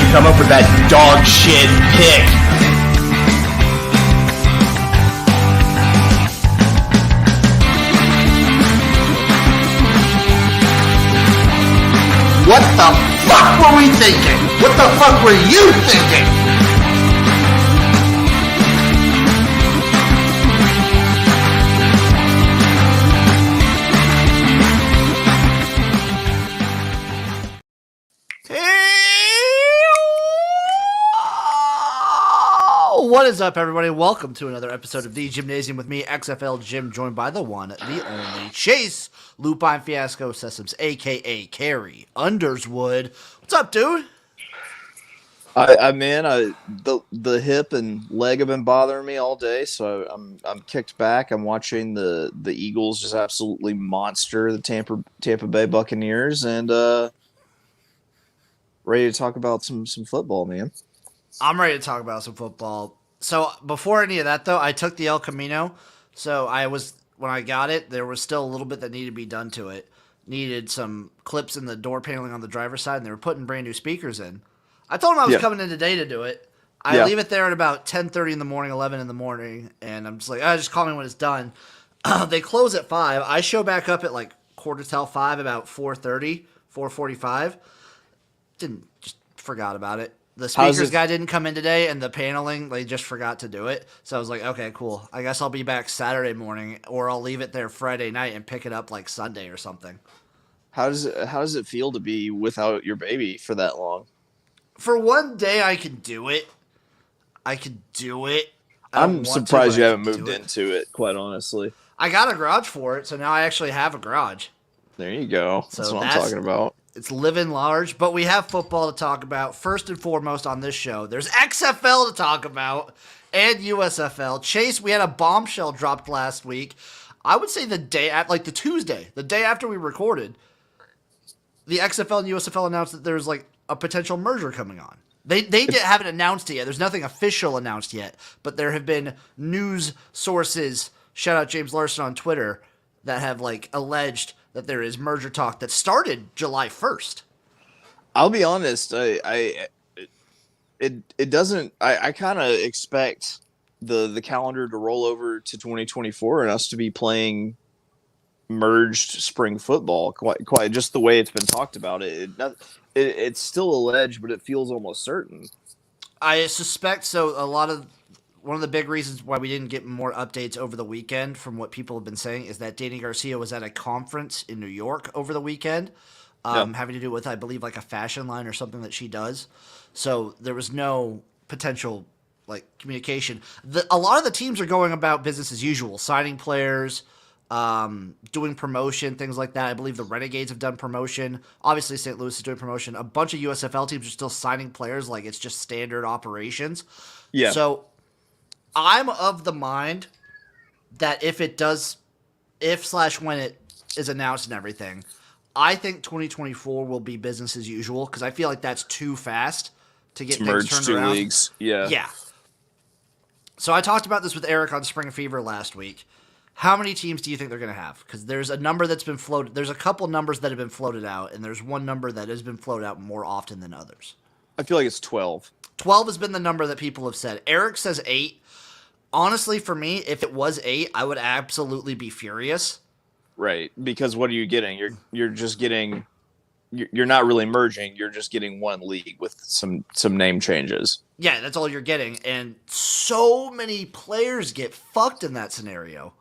come up with that dog shit pick. What the fuck were we thinking? What the fuck were you thinking? What is up, everybody? Welcome to another episode of the Gymnasium with me, XFL Jim, joined by the one, the only Chase Lupine Fiasco Sessions, a.k.a. Carrie Underswood. What's up, dude? The hip and leg have been bothering me all day, so I'm kicked back. I'm watching the Eagles just absolutely monster the Tampa Bay Buccaneers, and ready to talk about some football, man. I'm ready to talk about some football. So before any of that, though, I took the El Camino. So when I got it, there was still a little bit that needed to be done to it. Needed some clips in the door paneling on the driver's side, and they were putting brand new speakers in. I told them I was coming in today to do it. I leave it there at about 10:30 in the morning, 11 in the morning, and I'm just like, just call me when it's done. They close at 5. I show back up at like 5:15, about 4:30, 4:45. Just forgot about it. The speakers guy didn't come in today, and the paneling, they just forgot to do it. So I was like, okay, cool. I guess I'll be back Saturday morning, or I'll leave it there Friday night and pick it up like Sunday or something. How does it feel to be without your baby for that long? For one day, I can do it. I'm surprised you haven't moved into it, quite honestly. I got a garage for it, so now I actually have a garage. There you go. That's what I'm talking about. It's living large, but we have football to talk about. First and foremost on this show, there's XFL to talk about and USFL. Chase, we had a bombshell dropped last week. I would say the day the day after we recorded, the XFL and USFL announced that there's like a potential merger coming on. They haven't announced it yet. There's nothing official announced yet, but there have been news sources, shout out James Larson on Twitter, that have like alleged that there is merger talk that started July 1st. I'll be honest, I kind of expect the calendar to roll over to 2024 and us to be playing merged spring football, quite just the way it's been talked about. It's still alleged, but it feels almost certain. I suspect so. One of the big reasons why we didn't get more updates over the weekend from what people have been saying is that Dani Garcia was at a conference in New York over the weekend, having to do with, I believe, like a fashion line or something that she does. So there was no potential like communication. A lot of the teams are going about business as usual, signing players, doing promotion, things like that. I believe the Renegades have done promotion. Obviously, St. Louis is doing promotion. A bunch of USFL teams are still signing players like it's just standard operations. Yeah. So I'm of the mind that if when it is announced and everything, I think 2024 will be business as usual because I feel like that's too fast to get things turned around. Leagues. Yeah. So I talked about this with Eric on Spring Fever last week. How many teams do you think they're going to have? Because there's a number that's been floated. There's a couple numbers that have been floated out, and there's one number that has been floated out more often than others. I feel like it's 12. 12 has been the number that people have said. Eric says 8. Honestly, for me, if it was 8, I would absolutely be furious. Right, because what are you getting? You're just getting. You're not really merging. You're just getting one league with some name changes. Yeah, that's all you're getting, and so many players get fucked in that scenario.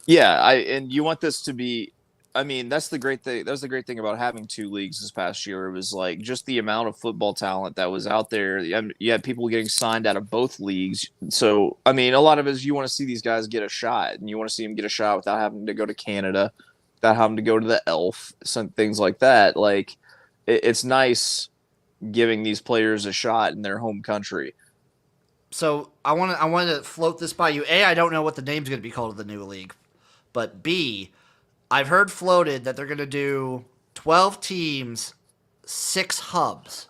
Yeah, and you want this to be. I mean, that's the great thing. That was the great thing about having 2 leagues this past year. It was like just the amount of football talent that was out there. You had people getting signed out of both leagues. So, I mean, a lot of it is you want to see these guys get a shot, and you want to see them get a shot without having to go to Canada, without having to go to the Elf, some things like that. Like, it's nice giving these players a shot in their home country. So I want to float this by you. A, I don't know what the name's going to be called of the new league, but B, I've heard floated that they're going to do 12 teams, 6 hubs.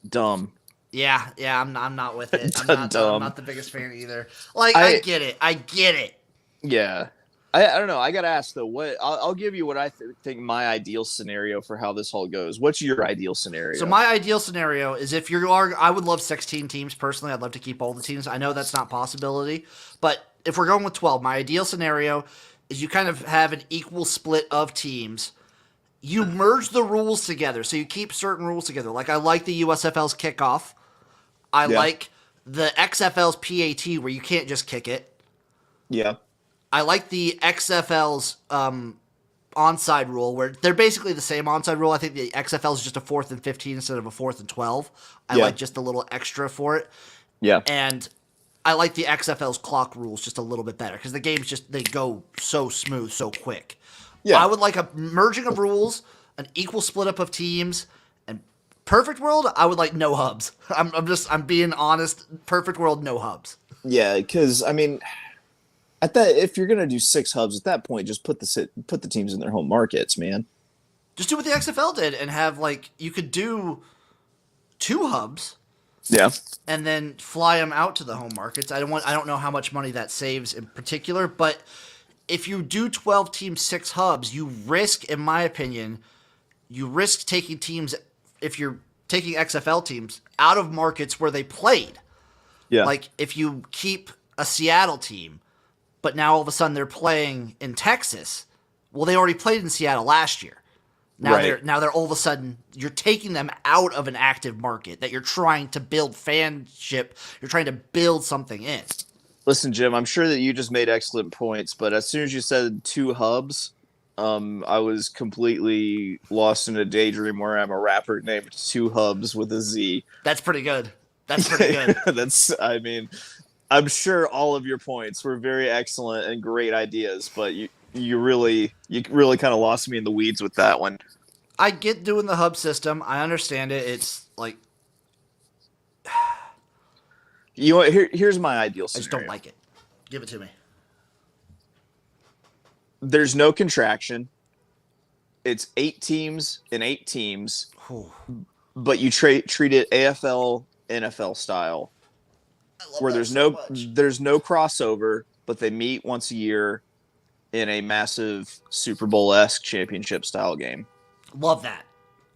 Dumb. Yeah, I'm not with it. I'm not the biggest fan either. Like, I get it. Yeah. I don't know. I gotta ask though. I'll give you what I think my ideal scenario for how this all goes. What's your ideal scenario? So my ideal scenario is if you are, I would love 16 teams personally. I'd love to keep all the teams. I know that's not a possibility, but if we're going with 12, my ideal scenario is you kind of have an equal split of teams. You merge the rules together, so you keep certain rules together. Like I like the USFL's kickoff. I like the XFL's PAT where you can't just kick it. Yeah. I like the XFL's onside rule where they're basically the same onside rule. I think the XFL is just a 4th and 15 instead of a 4th and 12. I like just a little extra for it. Yeah. And I like the XFL's clock rules just a little bit better because the games they go so smooth, so quick. Yeah. I would like a merging of rules, an equal split up of teams, and perfect world, I would like no hubs. I'm being honest. Perfect world, no hubs. Yeah, because I mean, if you're gonna do 6 hubs at that point, just put the teams in their home markets, man. Just do what the XFL did and have you could do 2 hubs. Yeah. And then fly them out to the home markets. I don't know how much money that saves in particular, but if you do 12 teams, 6 hubs, you risk, in my opinion, taking teams, if you're taking XFL teams, out of markets where they played. Yeah. Like if you keep a Seattle team, but now all of a sudden they're playing in Texas. Well, they already played in Seattle last year. Now they're all of a sudden you're taking them out of an active market that you're trying to build fanship. You're trying to build something in. Listen, Jim, I'm sure that you just made excellent points, but as soon as you said 2 hubs, I was completely lost in a daydream where I'm a rapper named 2 Hubs with a Z. That's pretty good. I mean, I'm sure all of your points were very excellent and great ideas, but you really kind of lost me in the weeds with that one. I get doing the hub system. I understand it. It's like, you know what, here's my ideal scenario. I just don't like it. Give it to me. There's no contraction. It's 8 teams and 8 teams, but you treat it AFL, NFL style, where there's no crossover, but they meet once a year in a massive Super Bowl-esque championship style game. Love that.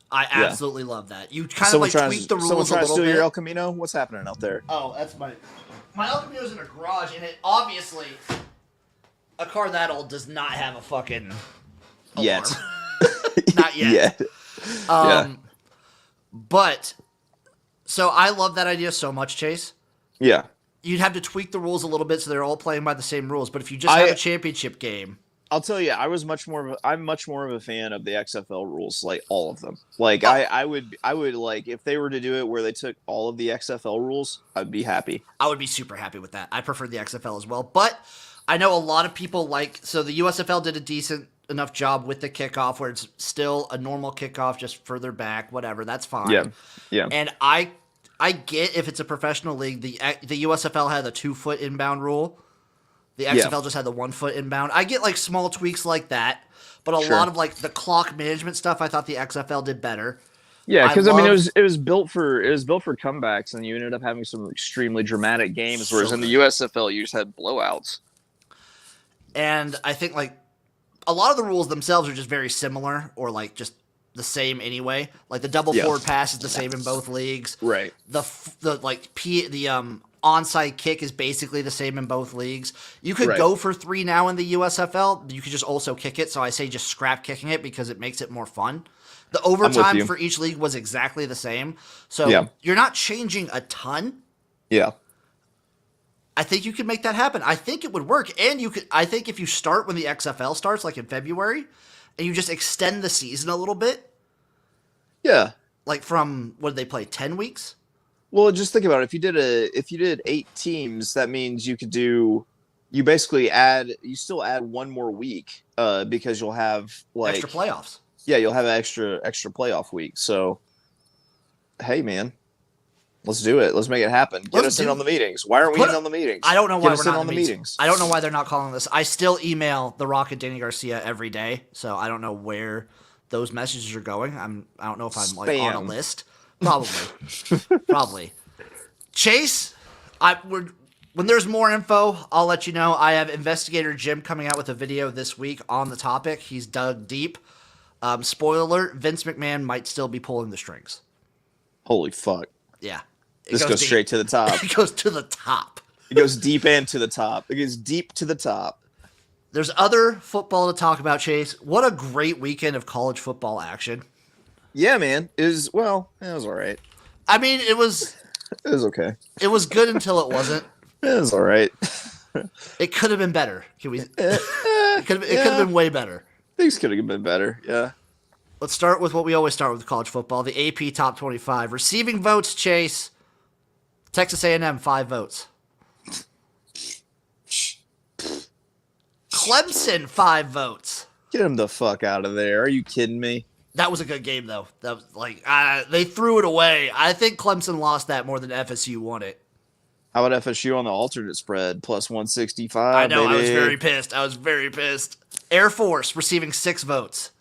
I absolutely love that. You kind of tweak the rules a little bit. Someone trying to steal your El Camino? What's happening out there? Oh, that's my El Camino's in a garage, and it obviously a car that old does not have a fucking alarm. Yet. Not yet. But so I love that idea so much, Chase. Yeah. You'd have to tweak the rules a little bit so they're all playing by the same rules. But if you just have a championship game, I'll tell you, I'm much more of a fan of the XFL rules, like all of them. Like I would like if they were to do it where they took all of the XFL rules, I'd be happy. I would be super happy with that. I prefer the XFL as well, but I know a lot of people so the USFL did a decent enough job with the kickoff where it's still a normal kickoff, just further back, whatever. That's fine. Yeah. And I get if it's a professional league, the USFL had a 2-foot inbound rule. The XFL just had the 1-foot inbound. I get small tweaks like that, but a lot of the clock management stuff, I thought the XFL did better. Yeah, because I mean it was built for comebacks, and you ended up having some extremely dramatic games, whereas in the USFL you just had blowouts. And I think a lot of the rules themselves are just very similar, or just the same anyway. Like the double forward pass is the same in both leagues. Right. The onside kick is basically the same in both leagues. You could go for 3 now in the USFL. You could just also kick it. So I say just scrap kicking it because it makes it more fun. The overtime for each league was exactly the same. So you're not changing a ton. Yeah. I think you could make that happen. I think it would work. And I think if you start when the XFL starts, like in February, and you just extend the season a little bit. Yeah. From, what did they play, 10 weeks? Well, just think about it. If you did 8 teams, that means you still add 1 more week, because you'll have extra playoffs. Yeah, you'll have an extra playoff week. So, hey, man, let's do it. Let's make it happen. Get us in on the meetings. Why aren't we in on the meetings? I don't know why we're not in the meetings. I don't know why they're not calling this. I still email The Rock and Danny Garcia every day, so I don't know where those messages are going. I don't know if I'm on a list. Probably. Chase, When there's more info, I'll let you know. I have Investigator Jim coming out with a video this week on the topic. He's dug deep. Spoiler alert, Vince McMahon might still be pulling the strings. Holy fuck. Yeah. This goes straight to the top. It goes to the top. It goes deep and to the top. It goes deep to the top. There's other football to talk about, Chase. What a great weekend of college football action. Yeah, man. It was all right. I mean, it was okay. It was good until it wasn't. It was all right. It could have been better. It could have been way better. Things could have been better. Yeah. Let's start with what we always start with college football, the AP Top 25. Receiving votes, Chase. Texas A&M, 5 votes. Clemson, 5 votes. Get him the fuck out of there. Are you kidding me? That was a good game, though. That was like they threw it away. I think Clemson lost that more than FSU won it. How about FSU on the alternate spread, plus 165? I know, baby? I was very pissed. Air Force receiving 6 votes.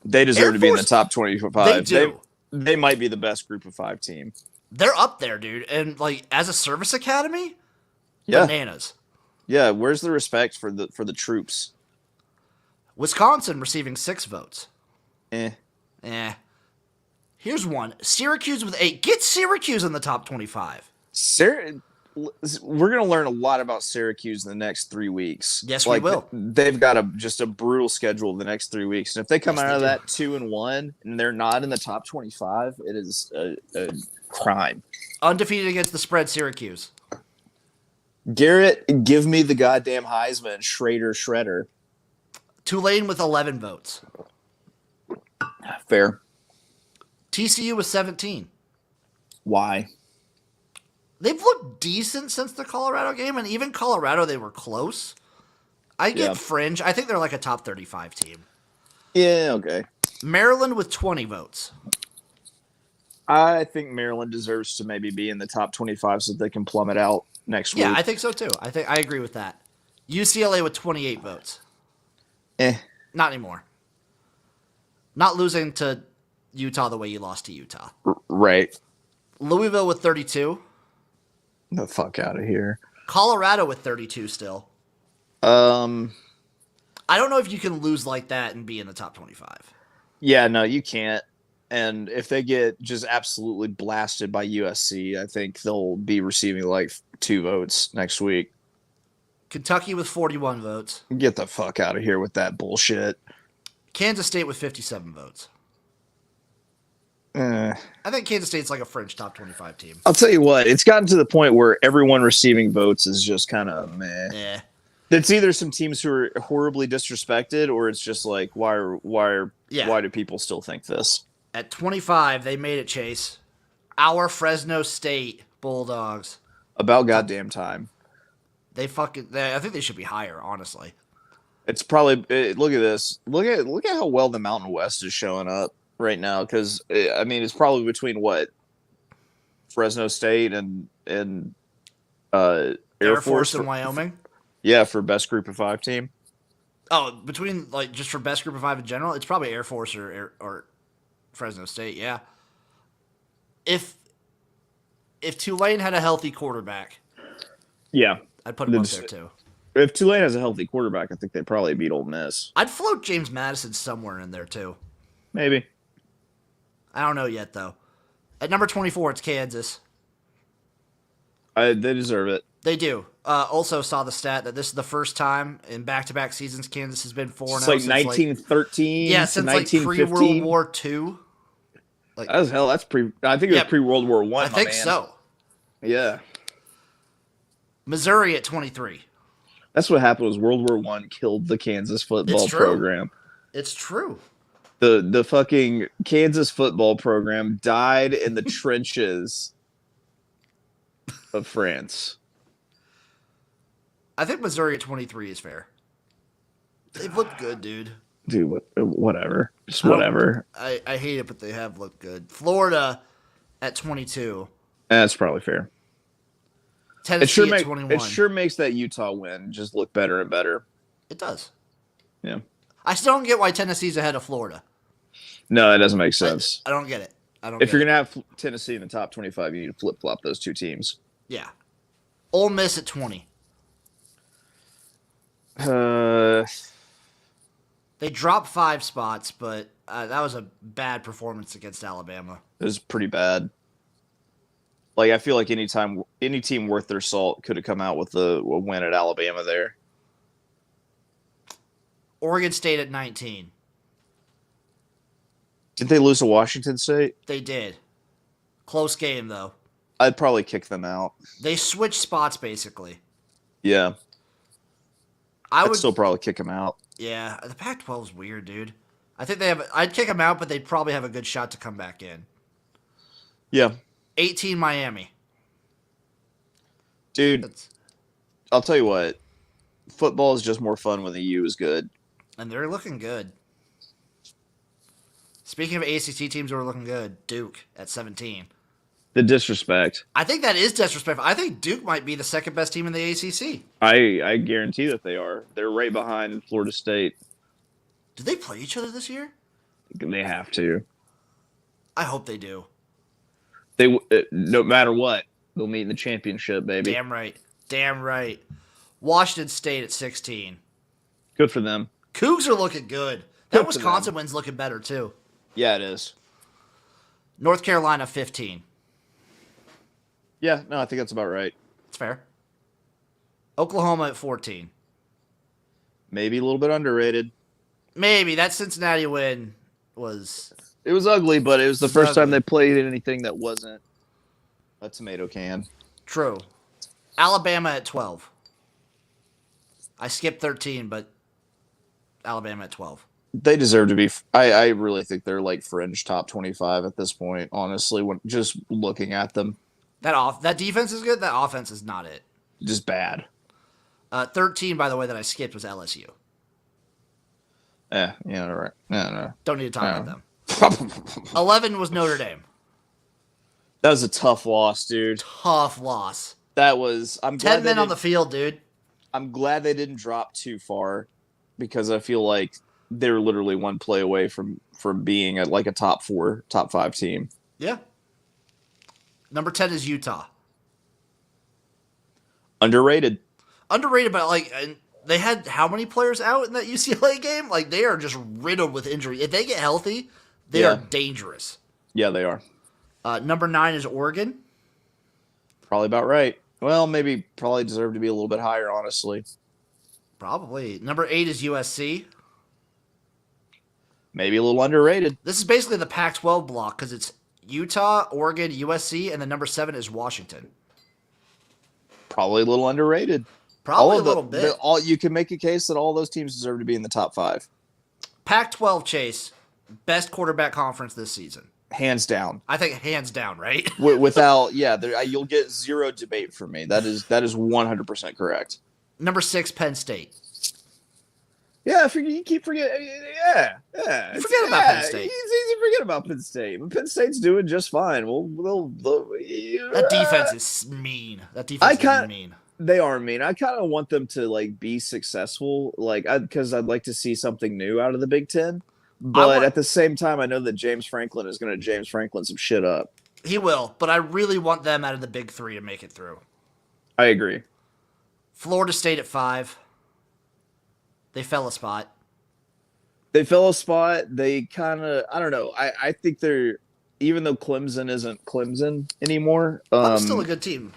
They deserve to be in the top 25. They do. They might be the best group of 5 team. They're up there, dude. And like as a service academy, yeah. Bananas. Yeah, where's the respect for the troops? Wisconsin receiving 6 votes. Eh. Here's one. Syracuse with 8. Get Syracuse in the top 25. We're going to learn a lot about Syracuse in the next 3 weeks. Yes, we will. They've got just a brutal schedule the next 3 weeks. And if they come out of that 2-1 and they're not in the top 25, it is a crime. Undefeated against the spread, Syracuse. Garrett, give me the goddamn Heisman. Schrader Shredder. Tulane with 11 votes. Fair. TCU with 17. Why? They've looked decent since the Colorado game, and even Colorado, they were close. I get fringe. I think they're like a top 35 team. Yeah, okay. Maryland with 20 votes. I think Maryland deserves to maybe be in the top 25 so they can plummet out next week. Yeah, I think so too. I agree with that. UCLA with 28 votes. Not anymore. Not losing to Utah the way you lost to Utah. Right. Louisville with 32. The fuck out of here. Colorado with 32 still. I don't know if you can lose like that and be in the top 25. Yeah, no, you can't. And if they get just absolutely blasted by USC, I think they'll be receiving like 2 votes next week. Kentucky with 41 votes. Get the fuck out of here with that bullshit. Kansas State with 57 votes. I think Kansas State's like a fringe top 25 team. I'll tell you what, it's gotten to the point where everyone receiving votes is just kind of meh. Yeah. It's either some teams who are horribly disrespected, or it's just like, why do people still think this? At 25, they made it, Chase. Our Fresno State Bulldogs. About goddamn time. I think they should be higher, honestly. It's probably look at this. Look at how well the Mountain West is showing up right now. Because I mean, it's probably between what Fresno State and Air Force in Wyoming. Yeah, for best group of 5 team. Oh, between like just for best group of 5 in general, it's probably Air Force or Fresno State. Yeah. If Tulane had a healthy quarterback, yeah, I'd put him up there too. If Tulane has a healthy quarterback, I think they'd probably beat Ole Miss. I'd float James Madison somewhere in there too. Maybe. I don't know yet though. At number 24, it's Kansas. They deserve it. They do. Also saw the stat that this is the first time in back-to-back seasons Kansas has been 4-0. It's like 1913. Yeah, since like pre-World War II. Like, that was hell. That's I think it was pre-World War I. I think so. Yeah. Missouri at 23. That's what happened. Was World War I killed the Kansas football program. It's true. The fucking Kansas football program died in the trenches of France. I think Missouri at 23 is fair. They've looked good, dude. Dude, whatever. Just whatever. I hate it, but they have looked good. Florida at 22. That's probably fair. Tennessee at 21. It sure makes that Utah win just look better and better. It does. Yeah. I still don't get why Tennessee's ahead of Florida. No, it doesn't make sense. I don't get it. If you're going to have Tennessee in the top 25, you need to flip-flop those 2 teams. Yeah. Ole Miss at 20. It They dropped 5 spots, but that was a bad performance against Alabama. was pretty bad. Like, I feel like any team worth their salt could have come out with a win at Alabama there. Oregon State at 19. Did they lose to Washington State? They did. Close game, though. I'd probably kick them out. They switched spots, basically. Yeah. I I'd would still probably kick them out. Yeah, the Pac-12 is weird, dude. I think I'd kick them out, but they'd probably have a good shot to come back in. Yeah. 18 Miami. Dude, I'll tell you what. Football is just more fun when the U is good. And they're looking good. Speaking of ACC teams who are looking good, Duke at 17. The disrespect. I think that is disrespectful. I think Duke might be the second best team in the ACC. I guarantee that they are. They're right behind Florida State. Did they play each other this year? They have to. I hope they do. They no matter what, they'll meet in the championship, baby. Damn right. Damn right. Washington State at 16. Good for them. Cougs are looking good. That Good for Wisconsin them. win's looking better, too. Yeah, it is. North Carolina 15. Yeah, no, I think that's about right. It's fair. Oklahoma at 14. Maybe a little bit underrated. Maybe. That Cincinnati win was... It was ugly, but it was the first ugly. time they played anything that wasn't a tomato can. True. Alabama at 12. I skipped 13, but Alabama at 12. They deserve to be. I really think they're like fringe top 25 at this point. Honestly, when just looking at them, That defense is good. That offense is not it. just bad. 13, by the way, that I skipped was LSU. Yeah, right. No. Don't need to talk about them. 11 was Notre Dame. That was a tough loss, dude. Tough loss. That was. I'm glad 10 men on the field, dude. I'm glad they didn't drop too far because I feel like they're literally one play away from being at like a top 4, top 5 team. Yeah. Number 10 is Utah. Underrated. Underrated, but and they had how many players out in that UCLA game? Like, they are just riddled with injury. If they get healthy, they are dangerous. Yeah, they are. Number 9 is Oregon. Probably about right. Well, probably deserve to be a little bit higher, honestly. Probably. Number 8 is USC. Maybe a little underrated. This is basically the Pac-12 block because it's Utah, Oregon, USC, and then number 7 is Washington. Probably a little underrated. Probably a little bit. You can make a case that all those teams deserve to be in the top 5. Pac-12, Chase, best quarterback conference this season. Hands down. I think hands down, right? Without, you'll get zero debate from me. That is 100% correct. Number 6, Penn State. Yeah, you keep forgetting. Yeah. You forget about Penn State. It's easy to forget about Penn State. But Penn State's doing just fine. That defense is mean. Is mean. They are mean. I kind of want them to like be successful, because I'd like to see something new out of the Big Ten. But at the same time, I know that James Franklin is going to James Franklin some shit up. He will, but I really want them out of the Big 3 to make it through. I agree. Florida State at 5. They fell a spot. They kind of, I don't know. I think they're, even though Clemson isn't Clemson anymore. Clemson's still a good team.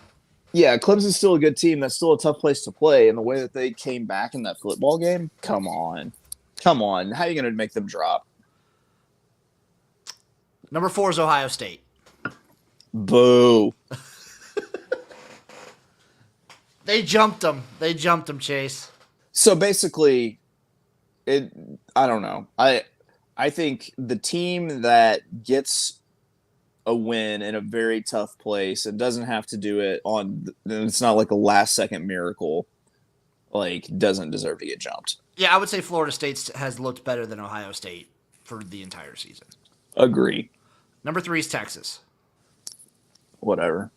Yeah, Clemson's still a good team. That's still a tough place to play. And the way that they came back in that football game, come on. How are you going to make them drop? Number 4 is Ohio State. Boo. They jumped them. Chase. So basically, I don't know. I think the team that gets a win in a very tough place and doesn't have to do it it's not like a last-second miracle, doesn't deserve to get jumped. Yeah, I would say Florida State has looked better than Ohio State for the entire season. Agree. Number 3 is Texas. Whatever.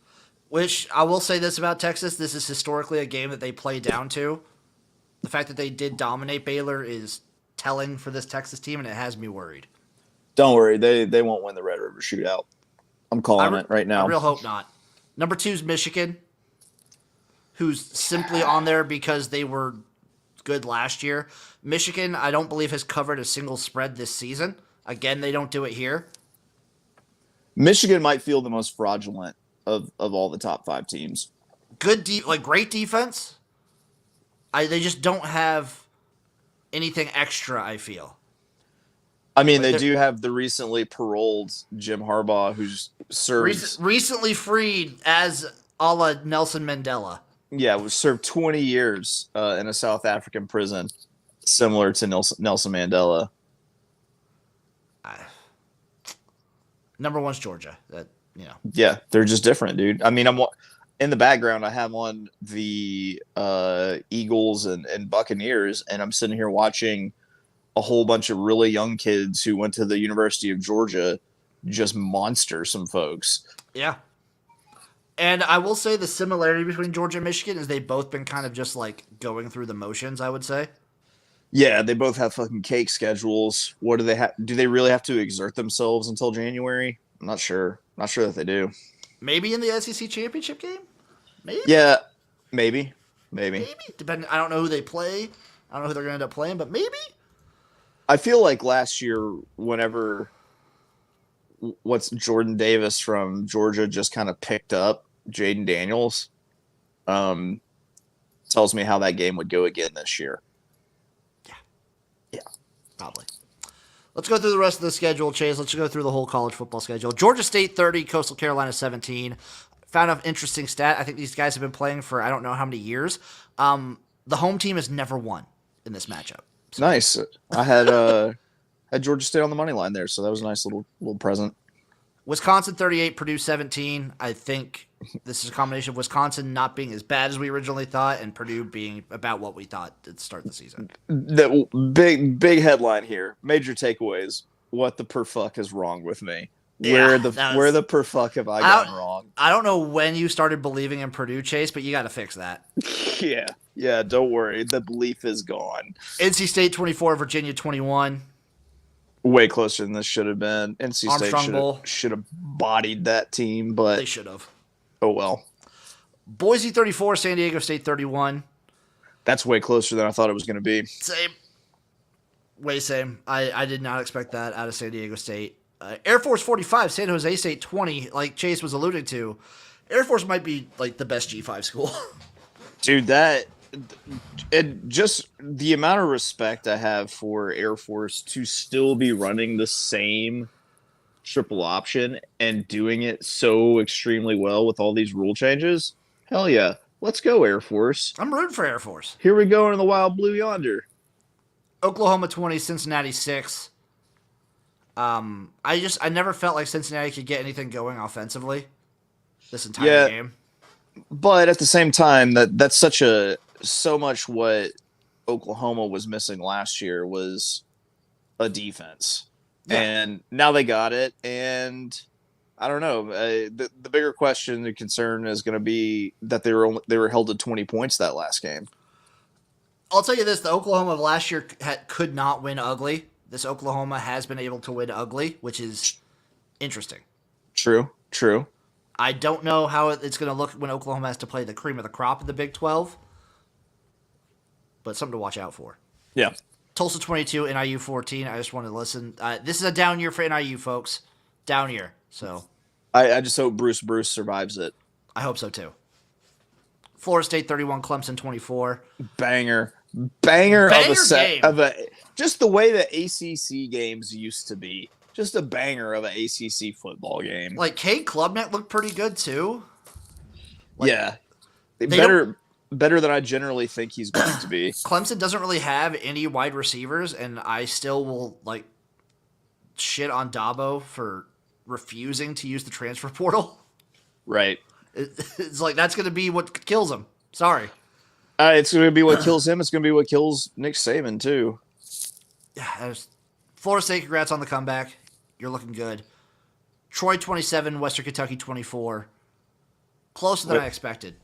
Which, I will say this about Texas, this is historically a game that they play down to. The fact that they did dominate Baylor is telling for this Texas team, and it has me worried. Don't worry, they won't win the Red River Shootout. I'm calling it right now. I real hope not. Number 2 is Michigan. who's simply on there because they were good last year. Michigan, I don't believe, has covered a single spread this season. Again, they don't do it here. Michigan might feel the most fraudulent of all the top 5 teams. Great defense. They just don't have anything extra, I feel. I mean, they do have the recently paroled Jim Harbaugh, who's served recently freed as a la Nelson Mandela. Yeah, was served 20 years in a South African prison, similar to Nelson Mandela. Number one's Georgia. Yeah, they're just different, dude. I mean, I'm in the background. I have on the Eagles and Buccaneers, and I'm sitting here watching a whole bunch of really young kids who went to the University of Georgia just monster some folks. Yeah. And I will say the similarity between Georgia and Michigan is they've both been kind of just like going through the motions, I would say. Yeah, they both have fucking cake schedules. What do they have? Do they really have to exert themselves until January? I'm not sure. Not sure that they do. Maybe in the SEC championship game? Maybe. Yeah, maybe. Depending, I don't know who they play. I don't know who they're going to end up playing, but maybe. I feel like last year, whenever Jordan Davis from Georgia just kind of picked up Jaden Daniels, tells me how that game would go again this year. Yeah, probably. Let's go through the rest of the schedule, Chase. Let's go through the whole college football schedule. Georgia State 30, Coastal Carolina 17. Found an interesting stat. I think these guys have been playing for I don't know how many years. The home team has never won in this matchup. So. Nice. I had Georgia State on the money line there, so that was a nice little present. Wisconsin 38, Purdue 17. I think this is a combination of Wisconsin not being as bad as we originally thought and Purdue being about what we thought at the start of the season. The big headline here. Major takeaways. What the per fuck is wrong with me? Where the per fuck have I gotten wrong? I don't know when you started believing in Purdue, Chase, but you got to fix that. Yeah, don't worry. The belief is gone. NC State 24, Virginia 21. Way closer than this should have been. NC State should have bodied that team, but they should have. Oh well. Boise 34, San Diego State 31. That's way closer than I thought it was going to be. Same. Way same. I did not expect that out of San Diego State. Air Force 45, San Jose State 20. Like Chase was alluding to, Air Force might be like the best G5 school. Dude, just the amount of respect I have for Air Force to still be running the same triple option and doing it so extremely well with all these rule changes. Hell yeah. Let's go, Air Force. I'm rooting for Air Force. Here we go in the wild blue yonder. Oklahoma 20, Cincinnati 6. I never felt like Cincinnati could get anything going offensively this entire game. But at the same time, that's so much what Oklahoma was missing last year was a defense. Yeah. And now they got it. And I don't know. The bigger question, the concern is going to be that they were held to 20 points that last game. I'll tell you this: the Oklahoma of last year could not win ugly. This Oklahoma has been able to win ugly, which is interesting. True. I don't know how it's going to look when Oklahoma has to play the cream of the crop in the Big 12, but something to watch out for. Yeah. Tulsa 22, NIU 14. I just wanted to listen. This is a down year for NIU, folks. Down year. So I just hope Bruce survives it. I hope so too. Florida State 31, Clemson 24. Banger of a set game. Just the way the ACC games used to be. Just a banger of an ACC football game. Like Cade Klubnik looked pretty good too. Yeah, better than I generally think he's going to be. Clemson doesn't really have any wide receivers, and I still will like shit on Dabo for refusing to use the transfer portal. Right. It's like that's going to be what kills him. Sorry. It's going to be what kills him. It's going to be what kills Nick Saban too. Yeah. Florida State, congrats on the comeback. You're looking good. Troy 27, Western Kentucky 24. Closer than I expected.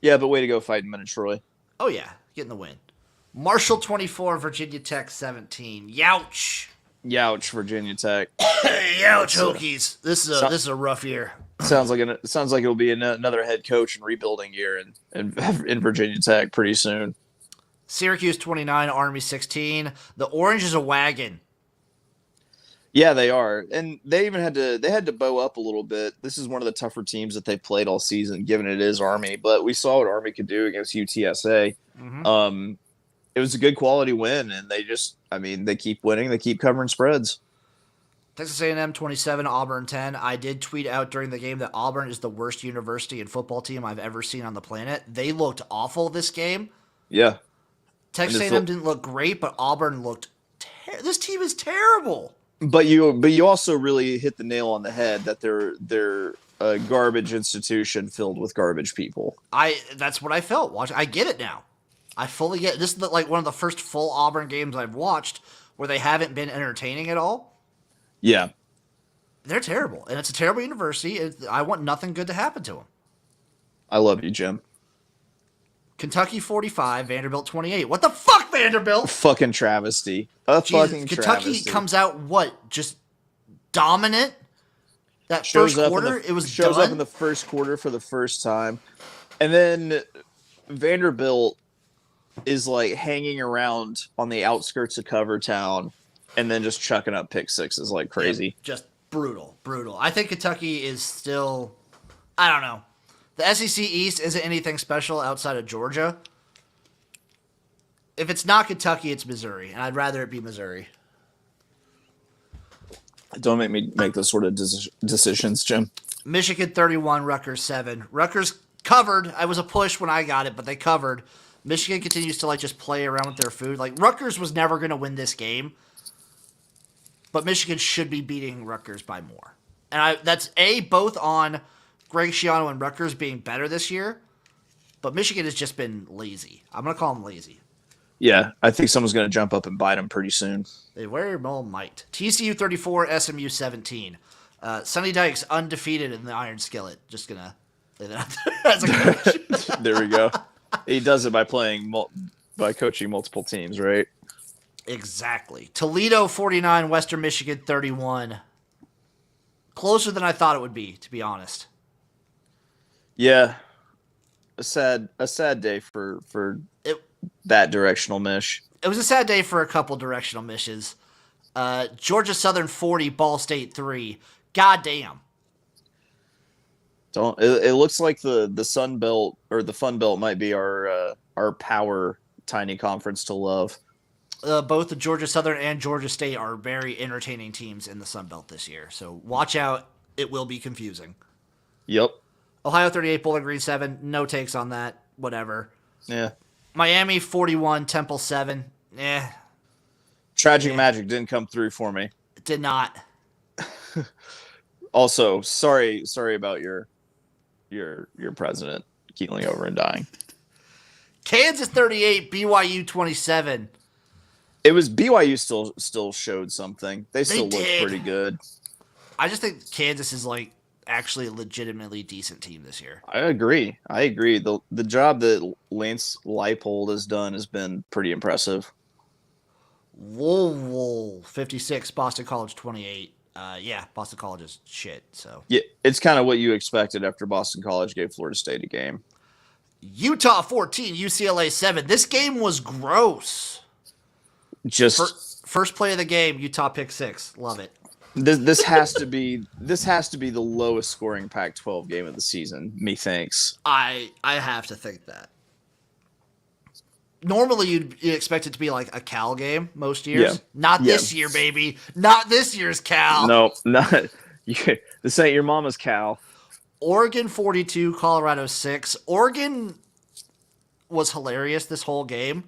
Yeah, but way to go fighting men in Troy. Oh yeah, getting the win. Marshall 24, Virginia Tech 17. Youch, Virginia Tech. Youch, Hokies. This is a rough year. Sounds like it'll be another head coach and rebuilding year in Virginia Tech pretty soon. Syracuse 29, Army 16. The Orange is a wagon. Yeah, they are, and they even had to bow up a little bit. This is one of the tougher teams that they played all season, given it is Army. But we saw what Army could do against UTSA. Mm-hmm. It was a good quality win, and they keep winning. They keep covering spreads. Texas A&M 27, Auburn 10. I did tweet out during the game that Auburn is the worst university and football team I've ever seen on the planet. They looked awful this game. Yeah, Texas A&M didn't look great, but Auburn looked. This team is terrible. But you also really hit the nail on the head that they're a garbage institution filled with garbage people. That's what I felt. I get it now. I fully get it. This is like one of the first full Auburn games I've watched where they haven't been entertaining at all. Yeah, they're terrible, and it's a terrible university. I want nothing good to happen to them. I love you, Jim. Kentucky 45, Vanderbilt 28. What the fuck, Vanderbilt? Fucking travesty. Kentucky Travesty. comes out just dominant. That Shows first quarter, it was shows done. up in the first quarter for the first time, and then Vanderbilt is like hanging around on the outskirts of Cover Town, and then just chucking up pick sixes like crazy. Yeah, just brutal. I think Kentucky is still, I don't know. The SEC East isn't anything special outside of Georgia. If it's not Kentucky, it's Missouri, and I'd rather it be Missouri. Don't make me make those sort of decisions, Jim. Michigan 31, Rutgers 7. Rutgers covered. I was a push when I got it, but they covered. Michigan continues to just play around with their food. Rutgers was never going to win this game, but Michigan should be beating Rutgers by more. And that's both on Greg Schiano and Rutgers being better this year, but Michigan has just been lazy. I'm going to call them lazy. Yeah, I think someone's going to jump up and bite them pretty soon. They very well might. TCU 34, SMU 17. Sonny Dykes undefeated in the Iron Skillet. Just going to lay that out there as a coach. There we go. He does it by by coaching multiple teams, right? Exactly. Toledo 49, Western Michigan 31. Closer than I thought it would be, to be honest. Yeah, a sad day for that directional mish. It was a sad day for a couple directional mishes. Georgia Southern 40, Ball State 3. God damn. It looks like the Sun Belt or the Fun Belt might be our power tiny conference to love. Both the Georgia Southern and Georgia State are very entertaining teams in the Sun Belt this year. So watch out. It will be confusing. Yep. Ohio 38, Bowling Green 7. No takes on that. Whatever. Yeah. Miami 41, Temple 7. Tragic Magic didn't come through for me. It did not. Also, sorry about your president keeling over and dying. Kansas 38, BYU 27. It was BYU still showed something. They still looked pretty good. I just think Kansas is actually a legitimately decent team this year. I agree. The job that Lance Leipold has done has been pretty impressive. Whoa, 56, Boston College 28. Yeah, Boston College is shit. So yeah, it's kind of what you expected after Boston College gave Florida State a game. Utah 14, UCLA 7. This game was gross. Just first play of the game, Utah pick 6. Love it. This has to be the lowest scoring Pac-12 game of the season. Methinks. I have to think that. Normally, you'd expect it to be like a Cal game most years. Yeah. Not this year, baby. Not this year's Cal. No, not. This ain't your mama's Cal. Oregon 42, Colorado 6. Oregon was hilarious this whole game.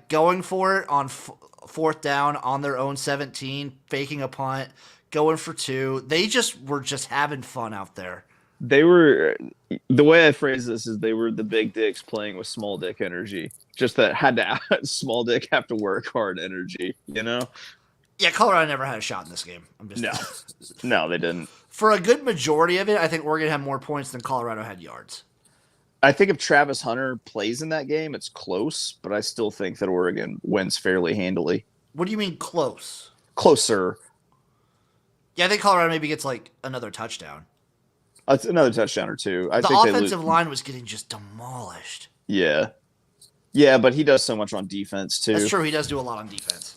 Going for it on fourth down on their own 17, faking a punt, going for 2. They were just having fun out there. They were, the way I phrase this is they were the big dicks playing with small dick energy. Just that small dick have to work hard energy, you know? Yeah, Colorado never had a shot in this game. No, they didn't. For a good majority of it, I think Oregon had more points than Colorado had yards. I think if Travis Hunter plays in that game, it's close, but I still think that Oregon wins fairly handily. What do you mean close? Closer. Yeah, I think Colorado maybe gets another touchdown. That's another touchdown or two. I The think offensive line was getting just demolished. Yeah. Yeah, but he does so much on defense, too. That's true. He does do a lot on defense.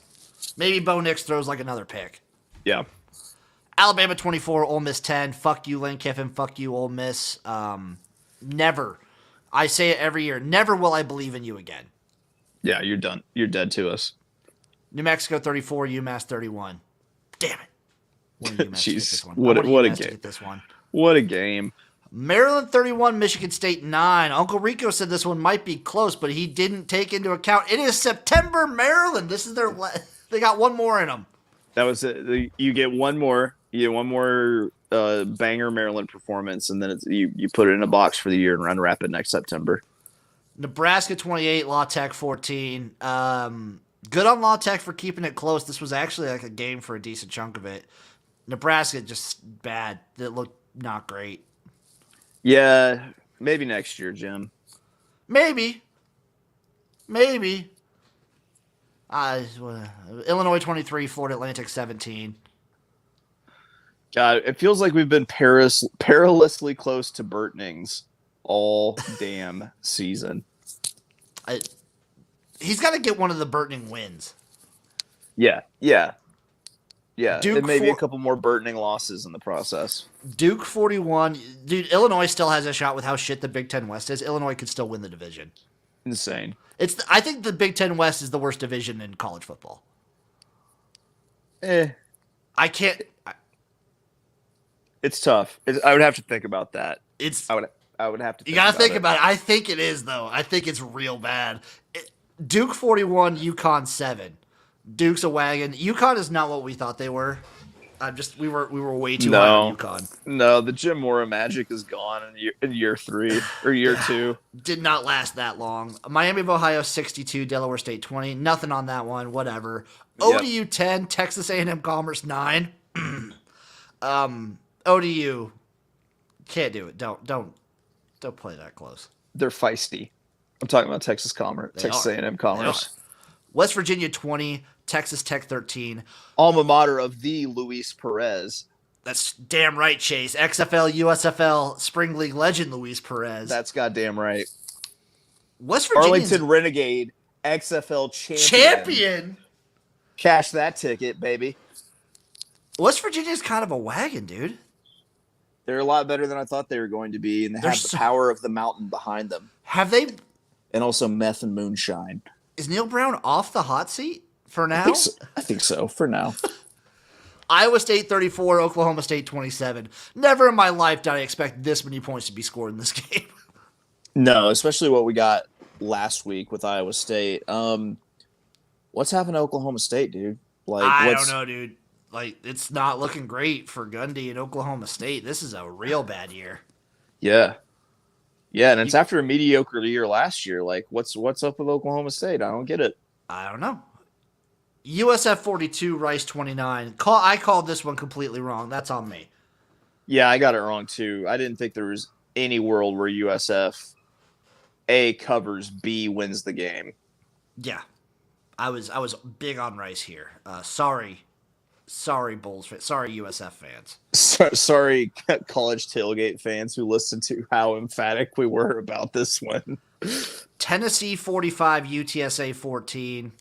Maybe Bo Nix throws like another pick. Yeah. Alabama 24, Ole Miss 10. Fuck you, Lane Kiffin. Fuck you, Ole Miss. Never. I say it every year. Never will I believe in you again. Yeah, you're done. You're dead to us. New Mexico 34, UMass 31. Damn it. Jeez, what a game. This one. What a game. Maryland 31, Michigan State 9. Uncle Rico said this one might be close, but he didn't take into account. It is September, Maryland. This is their. They got one more in them. That was it. You get one more. You get one more banger Maryland performance, and then you put it in a box for the year and unwrap it next September. Nebraska 28, La Tech 14. Good on La Tech for keeping it close. This was actually like a game for a decent chunk of it. Nebraska just bad. It looked not great. Yeah, maybe next year, Jim. Maybe. Illinois 23, Florida Atlantic 17. God, it feels like we've been perilously close to Burtonings all damn season. He's got to get one of the Burtoning wins. Yeah. Duke and maybe a couple more Burtoning losses in the process. Duke 41. Dude, Illinois still has a shot with how shit the Big Ten West is. Illinois could still win the division. Insane. I think the Big Ten West is the worst division in college football. I can't. It's tough. I would have to think about that. I would have to. You gotta think about it. I think it is though. I think it's real bad. Duke 41, UConn 7. Duke's a wagon. UConn is not what we thought they were. We were way too high on UConn. No, the Jim Mora magic is gone in year 3 or year 2. Did not last that long. Miami of Ohio 62, Delaware State 20. Nothing on that one. Whatever. ODU 10, Texas A&M Commerce 9. ODU can't do it. Don't play that close. They're feisty. I'm talking about Texas A&M Commerce. West Virginia 20, Texas Tech 13. Alma mater of the Luis Perez. That's damn right, Chase. XFL, USFL, Spring League legend Luis Perez. That's goddamn right. West Virginia's Arlington Renegade, XFL champion. Cash that ticket, baby. West Virginia's kind of a wagon, dude. They're a lot better than I thought they were going to be, and they have the power of the mountain behind them. Have they? And also meth and moonshine. Is Neil Brown off the hot seat for now? I think so for now. Iowa State 34, Oklahoma State 27. Never in my life did I expect this many points to be scored in this game. No, especially what we got last week with Iowa State. What's happened to Oklahoma State, dude? I don't know, dude. It's not looking great for Gundy and Oklahoma State. This is a real bad year. Yeah. Yeah, and it's after a mediocre year last year. What's up with Oklahoma State? I don't get it. I don't know. USF 42, Rice 29. I called this one completely wrong. That's on me. Yeah, I got it wrong too. I didn't think there was any world where USF A covers, B wins the game. Yeah. I was big on Rice here. Sorry, Bulls fans. Sorry, USF fans. Sorry, college tailgate fans who listened to how emphatic we were about this one. Tennessee 45, UTSA 14.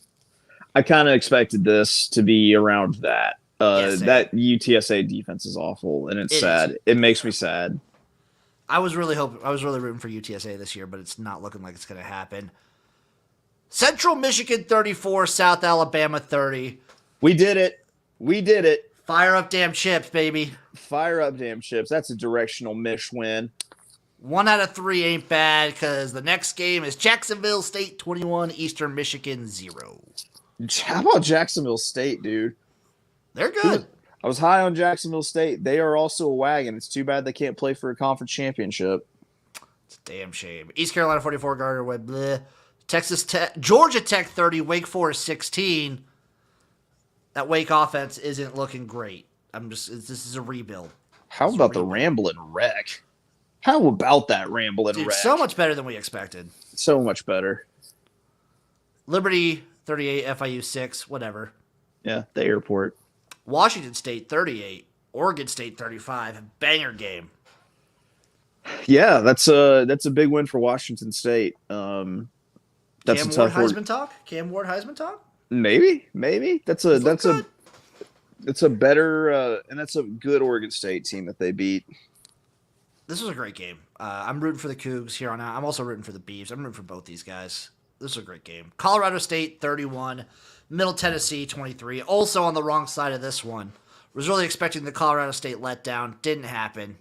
I kind of expected this to be around that. That UTSA defense is awful, and it's sad. It makes me sad. I was really rooting for UTSA this year, but it's not looking like it's going to happen. Central Michigan 34, South Alabama 30. We did it. Fire up damn chips, baby. Fire up damn chips. That's a directional Mish win. 1 out of 3 ain't bad because the next game is Jacksonville State 21, Eastern Michigan 0. How about Jacksonville State, dude? They're good. I was high on Jacksonville State. They are also a wagon. It's too bad they can't play for a conference championship. It's a damn shame. East Carolina 44, Gardner Webb, bleh. Texas Tech, Georgia Tech 30, Wake Forest 16. That Wake offense isn't looking great. This is a rebuild. How about the Ramblin' Wreck? How about that Ramblin' Wreck? So much better than we expected. So much better. Liberty 38, FIU 6, whatever. Yeah, the airport. Washington State 38, Oregon State 35, banger game. Yeah, that's a big win for Washington State. That's a Cam Ward tough word. Heisman talk? Cam Ward Heisman talk? Maybe He's looked good. that's a better and that's a good Oregon State team that they beat. This was a great game. I'm rooting for the Cougs here on out. I'm also rooting for the Beavs. I'm rooting for both these guys. This was a great game. Colorado State 31, Middle Tennessee 23. Also on the wrong side of this one. Was really expecting the Colorado State letdown. Didn't happen.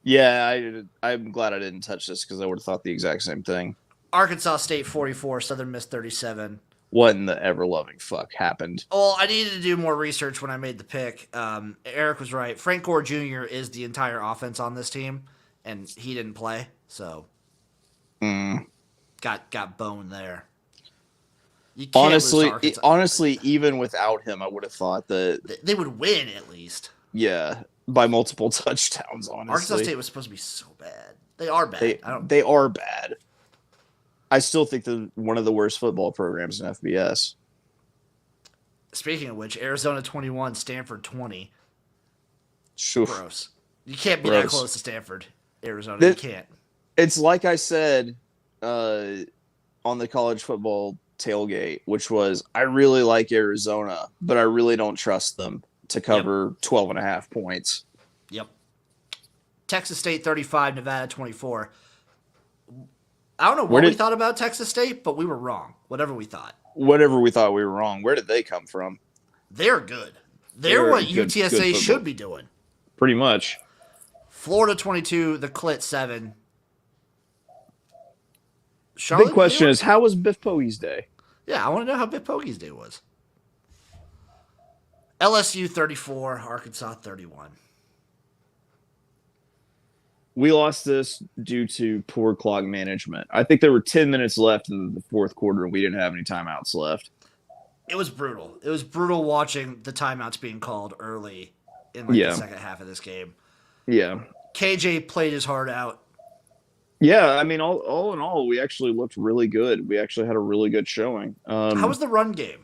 Yeah, I'm glad I didn't touch this because I would have thought the exact same thing. Arkansas State 44, Southern Miss 37. What in the ever loving fuck happened? Well, I needed to do more research when I made the pick. Eric was right. Frank Gore Jr. is the entire offense on this team, and he didn't play, so got boned there. You can't lose to Arkansas. Honestly, even without him, I would have thought that They would win at least. yeah, by multiple touchdowns. Honestly, Arkansas State was supposed to be so bad. They are bad. They are bad. I still think they're one of the worst football programs in FBS. Speaking of which, Arizona 21, Stanford 20. Oof. Gross. You can't be that close to Stanford, Arizona. You can't. It's like I said on the college football tailgate, which was I really like Arizona, but I really don't trust them to cover 12.5 points. Yep. Texas State 35, Nevada 24. I don't know what we thought about Texas State, but we were wrong. Whatever we thought we were wrong. Where did they come from? They're good. They're what UTSA should be doing. Pretty much. Florida 22, the Clit 7. Big question is, how was Biff Pogie's day? Yeah, I want to know how Biff Pogie's day was. LSU 34, Arkansas 31. We lost this due to poor clock management. I think there were 10 minutes left in the fourth quarter, and we didn't have any timeouts left. It was brutal. It was brutal watching the timeouts being called early in the second half of this game. Yeah. KJ played his heart out. Yeah, I mean, all in all, we actually looked really good. We actually had a really good showing. How was the run game?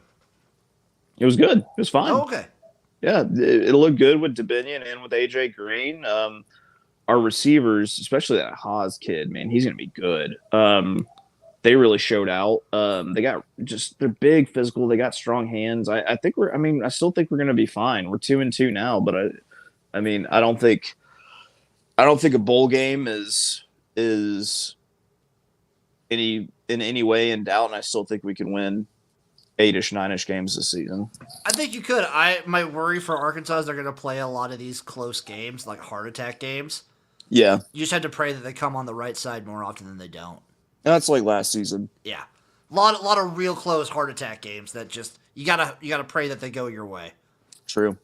It was good. It was fine. Oh, okay. Yeah, it looked good with Debinion and with AJ Green. Our receivers, especially that Haas kid, man, he's going to be good. They really showed out. They're big, physical. They got strong hands. I still think we're going to be fine. We're 2-2 now, but I don't think a bowl game is in any way in doubt, and I still think we can win 8-ish, 9-ish games this season. I think you could. My worry for Arkansas is they're going to play a lot of these close games, like heart attack games. Yeah. You just have to pray that they come on the right side more often than they don't. That's like last season. Yeah. A lot of real close heart attack games that just you gotta pray that they go your way. True.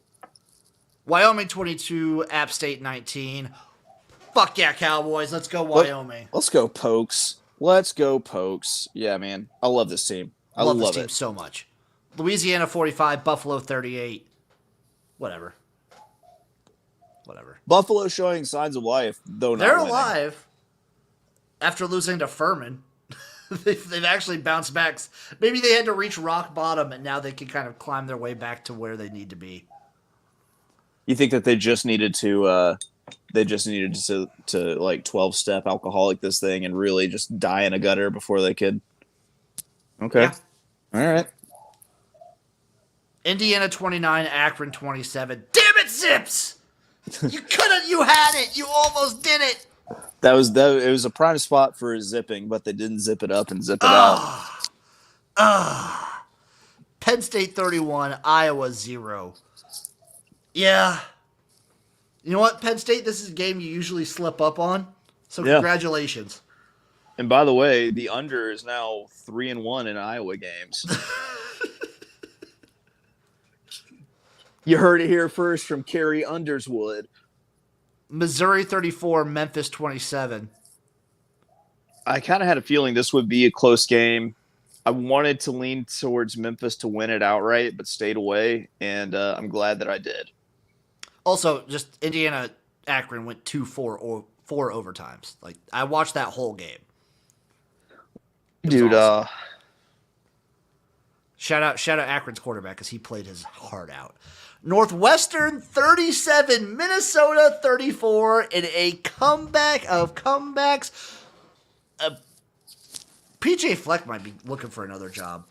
Wyoming 22, App State 19. Fuck yeah, Cowboys. Let's go Wyoming. Let's go Pokes. Let's go Pokes. Yeah, man. I love this team. I love this team so much. Louisiana 45, Buffalo 38. Whatever. Buffalo showing signs of life, though not They're winning. alive after losing to Furman. They've actually bounced back. Maybe they had to reach rock bottom, and now they can kind of climb their way back to where they need to be. You think that they just needed to like 12-step alcoholic this thing and really just die in a gutter before they could? Okay. Yeah. All right. Indiana 29, Akron 27. Damn it, Zips! You had it. You almost did it. It was a prime spot for zipping, but they didn't zip it up and zip it out. Penn State 31, Iowa 0. Yeah. You know what, Penn State, this is a game you usually slip up on. So congratulations. And by the way, the under is now 3-1 in Iowa games. You heard it here first from Carrie Underswood. Missouri 34, Memphis 27. I kind of had a feeling this would be a close game. I wanted to lean towards Memphis to win it outright, but stayed away, and I'm glad that I did. Also, just Indiana Akron went 2-4 or 4 overtimes. Like, I watched that whole game. Dude, awesome. Shout out Akron's quarterback because he played his heart out. Northwestern 37, Minnesota 34 in a comeback of comebacks. PJ Fleck might be looking for another job.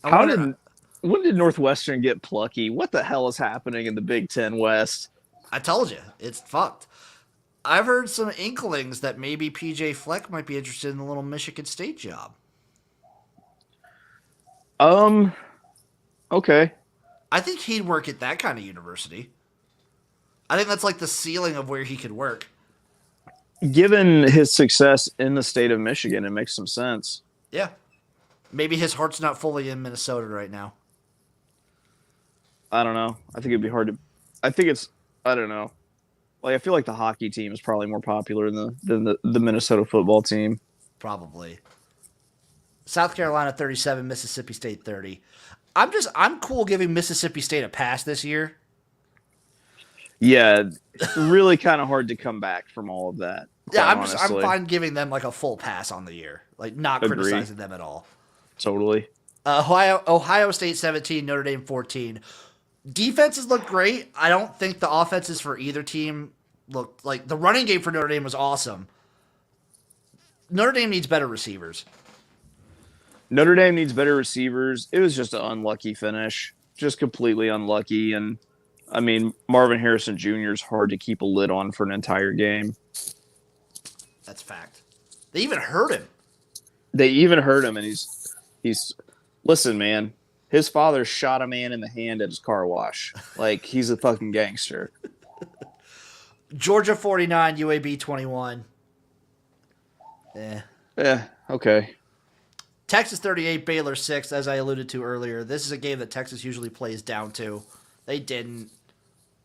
When did Northwestern get plucky? What the hell is happening in the Big Ten West? I told you, it's fucked. I've heard some inklings that maybe PJ Fleck might be interested in the little Michigan State job. Okay. I think he'd work at that kind of university. I think that's like the ceiling of where he could work. Given his success in the state of Michigan, it makes some sense. Yeah. Maybe his heart's not fully in Minnesota right now. I don't know. I think it'd be hard to. I don't know. Like I feel like the hockey team is probably more popular than the Minnesota football team. Probably. South Carolina 37, Mississippi State 30. I'm cool giving Mississippi State a pass this year. Yeah, really kind of hard to come back from all of that. Yeah, I'm fine giving them like a full pass on the year, like not Agreed. criticizing them at all. Totally. Ohio State 17, Notre Dame 14. Defenses look great. I don't think the offenses for either team looked like the running game for Notre Dame was awesome. Notre Dame needs better receivers. Notre Dame needs better receivers. It was just an unlucky finish, just completely unlucky. And I mean, Marvin Harrison Jr. is hard to keep a lid on for an entire game. That's fact. They even hurt him. And he's listen, man. His father shot a man in the hand at his car wash. Like he's a fucking gangster. Georgia 49, UAB 21. Yeah, okay. Texas 38, Baylor 6, as I alluded to earlier. This is a game that Texas usually plays down to. They didn't.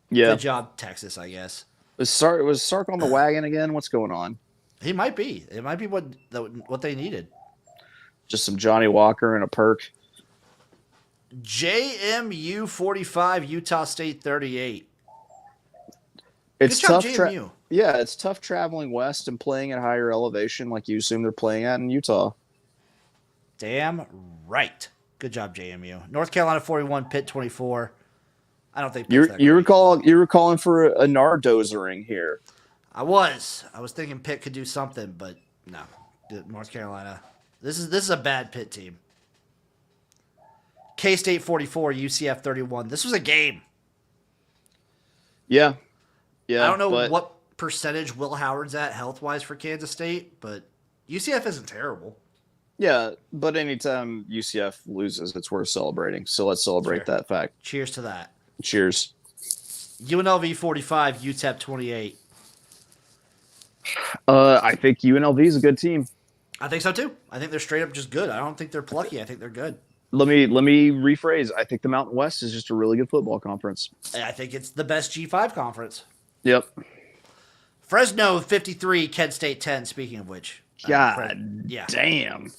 Yeah. Good job, Texas, I guess. Was Sark on the wagon again? What's going on? He might be. It might be what they needed. Just some Johnny Walker and a perk. JMU 45, Utah State 38. It's Good job, tough. JMU. Yeah, it's tough traveling west and playing at higher elevation like you assume they're playing at in Utah. Damn right. Good job, JMU. North Carolina 41, Pitt 24. I don't think Pitt's that you great. were calling for a Nardozering here. I was thinking Pitt could do something, but no. North Carolina. This is a bad Pitt team. K-State 44, UCF 31. This was a game. Yeah. Yeah. I don't know what percentage Will Howard's at health-wise for Kansas State, but UCF isn't terrible. Yeah, but anytime UCF loses, it's worth celebrating. So let's celebrate that fact. Cheers to that. Cheers. UNLV 45, UTEP 28. I think UNLV is a good team. I think so too. I think they're straight up just good. I don't think they're plucky. I think they're good. Let me rephrase. I think the Mountain West is just a really good football conference. I think it's the best G5 conference. Yep. Fresno 53, Kent State 10. Speaking of which, God yeah, damn.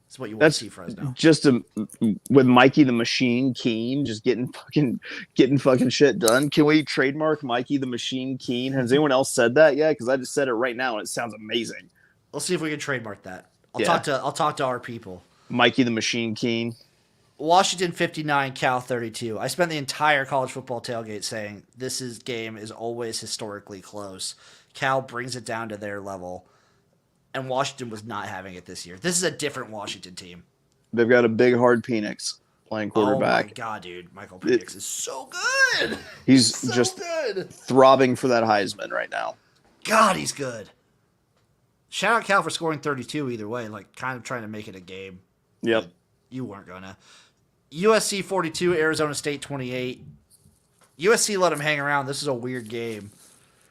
That's what you want to see, Fresno. Just with Mikey the Machine Keene just getting fucking shit done. Can we trademark Mikey the Machine Keene? Has anyone else said that yet? Because I just said it right now and it sounds amazing. We'll see if we can trademark that. I'll talk to our people. Mikey the Machine Keene. Washington 59, Cal 32. I spent the entire college football tailgate saying game is always historically close. Cal brings it down to their level, and Washington was not having it this year. This is a different Washington team. They've got a big hard Penix playing quarterback. Oh my god, dude. Michael Penix is so good. He's so just good. Throbbing for that Heisman right now. God, he's good. Shout out Cal for scoring 32 either way, like kind of trying to make it a game. Yep. You weren't gonna. USC 42, Arizona State 28. USC let them hang around. This is a weird game.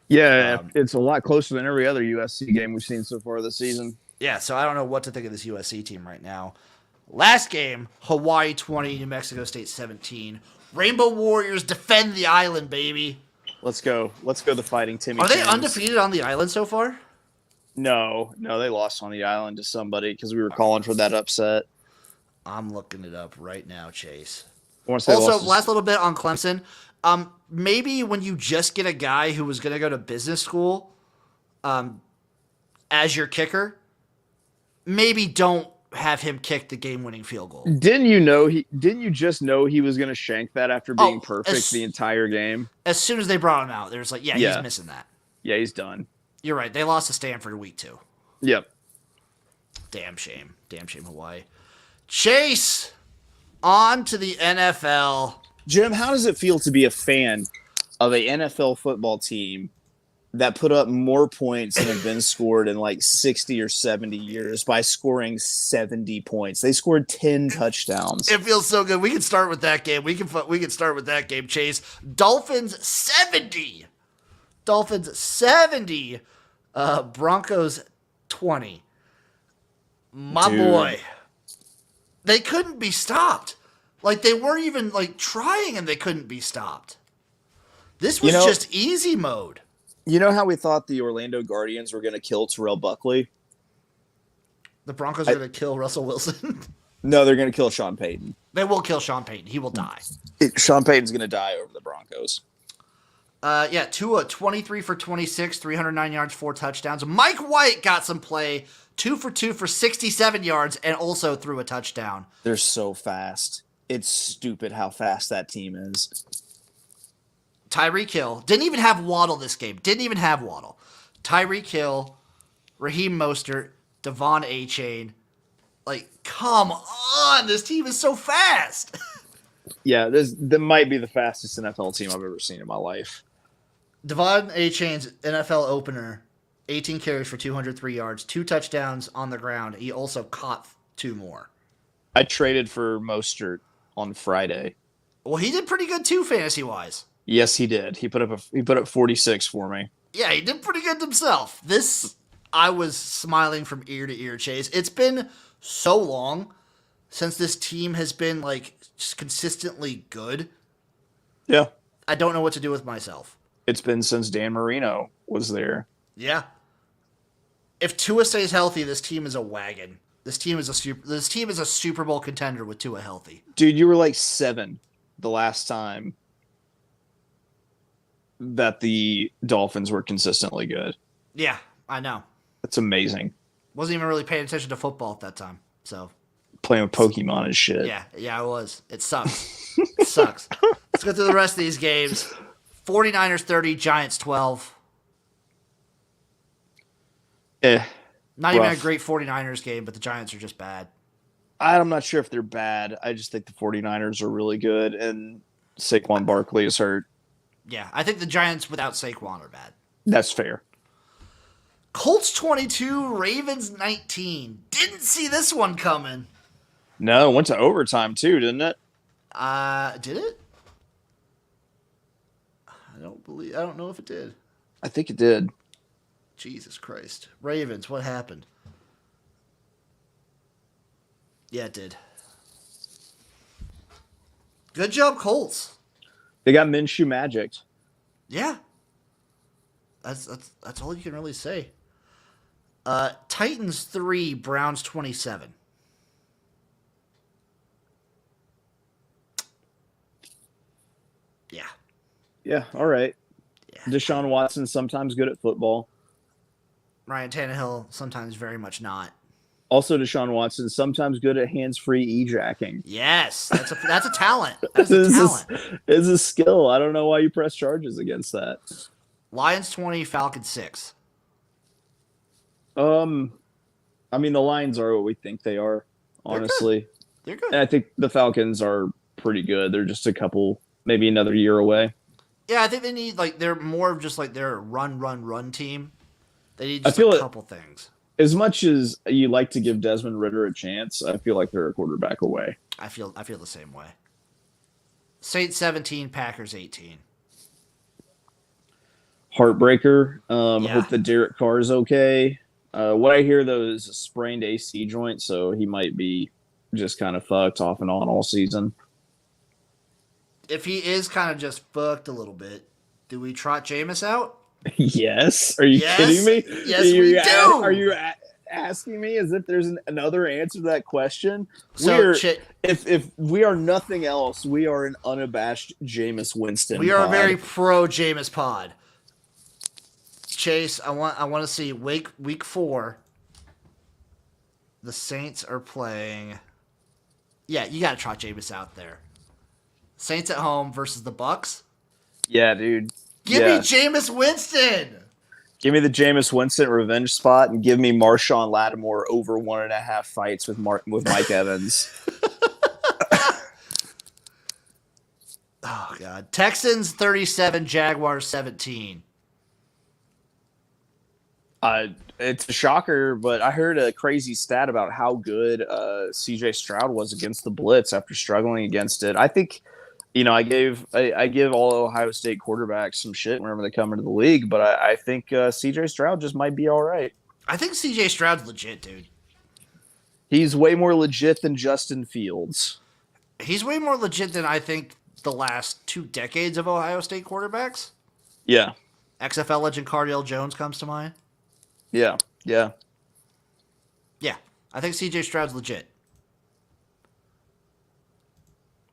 Yeah, it's a lot closer than every other USC game we've seen so far this season. Yeah, so I don't know what to think of this USC team right now. Last game, Hawaii 20, New Mexico State 17. Rainbow Warriors defend the island, baby. Let's go. Let's go the Fighting Timmy. Are they Tims. undefeated on the island so far? No, they lost on the island to somebody because we were calling for that upset. I'm looking it up right now, Chase. Also, last little bit on Clemson. Maybe when you just get a guy who was going to go to business school as your kicker, maybe don't have him kick the game-winning field goal. Didn't you just know he was going to shank that after being perfect the entire game? As soon as they brought him out, there was like, he's missing that. Yeah, he's done. You're right. They lost to Stanford week 2. Yep. Damn shame. Damn shame, Hawaii. Chase, on to the NFL. Jim, how does it feel to be a fan of a NFL football team that put up more points than have been scored in like 60 or 70 years by scoring 70 points? They scored 10 touchdowns. It feels so good. We can start with that game. We can start with that game, Chase. Dolphins 70. Broncos 20. My boy. They couldn't be stopped. Like, they weren't even, like, trying, and they couldn't be stopped. This was just easy mode. You know how we thought the Orlando Guardians were going to kill Terrell Buckley? The Broncos are going to kill Russell Wilson? No, they're going to kill Sean Payton. They will kill Sean Payton. He will die. Sean Payton's going to die over the Broncos. Tua, 23 for 26, 309 yards, 4 touchdowns. Mike White got some play, 2 for 2 for 67 yards, and also threw a touchdown. They're so fast. It's stupid how fast that team is. Tyreek Hill. Didn't even have Waddle this game. Tyreek Hill, Raheem Mostert, Devon A-Chain. Like, come on. This team is so fast. Yeah, that might be the fastest NFL team I've ever seen in my life. Devon A-Chain's NFL opener, 18 carries for 203 yards, 2 touchdowns on the ground. He also caught 2 more. I traded for Mostert on Friday. Well, he did pretty good too, fantasy-wise. Yes, he did. He put up 46 for me. Yeah, he did pretty good himself. I was smiling from ear to ear, Chase. It's been so long since this team has been, like, just consistently good. Yeah. I don't know what to do with myself. It's been since Dan Marino was there. Yeah. If Tua stays healthy, this team is a wagon. This team is a Super Bowl contender with Tua healthy. Dude, you were like 7 the last time that the Dolphins were consistently good. Yeah, I know. That's amazing. Wasn't even really paying attention to football at that time. So playing with Pokemon and shit. Yeah, I was. It sucks. It sucks. Let's go through the rest of these games. 49ers 30, Giants 12. Not even a great 49ers game, but the Giants are just bad. I'm not sure if they're bad. I just think the 49ers are really good, and Saquon Barkley is hurt. Yeah, I think the Giants without Saquon are bad. That's fair. Colts 22, Ravens 19. Didn't see this one coming. No, it went to overtime too, didn't it? Did it? I don't know if it did. I think it did. Jesus Christ. Ravens, what happened? Yeah, it did. Good job, Colts. They got Minshew magicked. Yeah. That's all you can really say. Titans 3, Browns 27. Yeah. Yeah, all right. Yeah. Deshaun Watson sometimes good at football. Ryan Tannehill sometimes very much not. Also, Deshaun Watson sometimes good at hands-free e-jacking. Yes, that's a talent. That's a talent. It's a skill. I don't know why you press charges against that. Lions 20, Falcons 6. I mean, the Lions are what we think they are, honestly. They're good. And I think the Falcons are pretty good. They're just a couple, maybe another year away. Yeah, I think they need, like, they're more of just, like, their run team. They need just a couple things. As much as you like to give Desmond Ridder a chance, I feel like they're a quarterback away. I feel the same way. Saints 17, Packers 18. Heartbreaker. Hope that Derek Carr is okay. What I hear, though, is a sprained AC joint, so he might be just kind of fucked off and on all season. If he is kind of just fucked a little bit, do we trot Jameis out? Yes. Are you kidding me? Yes, we do. Are you asking me as if there's another answer to that question? So, if we are nothing else, we are an unabashed Jameis Winston. We are a very pro Jameis pod. Chase, I want to see week 4. The Saints are playing. Yeah, you got to trot Jameis out there. Saints at home versus the Bucks. Yeah, dude. Give me Jameis Winston. Give me the Jameis Winston revenge spot and give me Marshawn Lattimore over 1.5 fights with Mike Evans. Oh, God. Texans 37, Jaguars 17. It's a shocker, but I heard a crazy stat about how good CJ Stroud was against the blitz after struggling against it. I think, I give all Ohio State quarterbacks some shit whenever they come into the league, but I think CJ Stroud just might be all right. I think CJ Stroud's legit, dude. He's way more legit than Justin Fields. He's way more legit than I think the last 2 decades of Ohio State quarterbacks. Yeah. XFL legend Cardale Jones comes to mind. Yeah. Yeah. I think CJ Stroud's legit.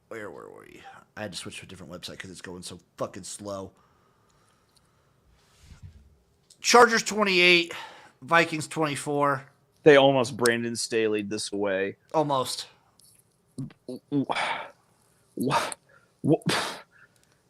Where were we? I had to switch to a different website because it's going so fucking slow. Chargers 28, Vikings 24. They almost Brandon Staley'd this away. Almost.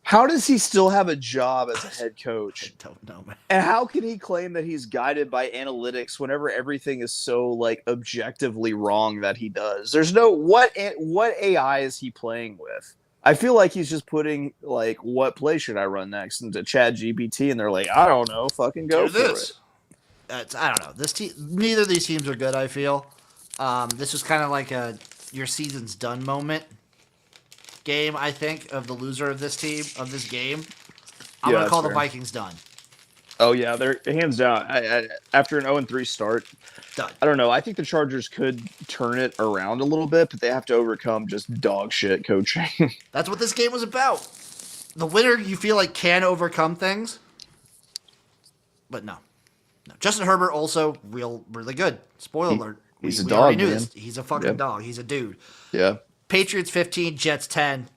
How does he still have a job as a head coach? I don't know, man. And how can he claim that he's guided by analytics whenever everything is so objectively wrong that he does? There's no what AI is he playing with? I feel like he's just putting what play should I run next into ChatGPT, and they're like, I don't know, fucking go for it. I don't know. This team, neither of these teams are good. I feel this was kind of like a your season's done moment game. I think of the loser of this game. I'm gonna call the Vikings done. Oh yeah, they're hands down. After an 0-3 start, done. I don't know. I think the Chargers could turn it around a little bit, but they have to overcome just dog shit coaching. That's what this game was about. The winner, you feel like, can overcome things, but no. Justin Herbert also really good. Spoiler alert. He's a we dog, already knew man. this. He's a fucking dog. He's a dude. Yeah. Patriots 15, Jets 10.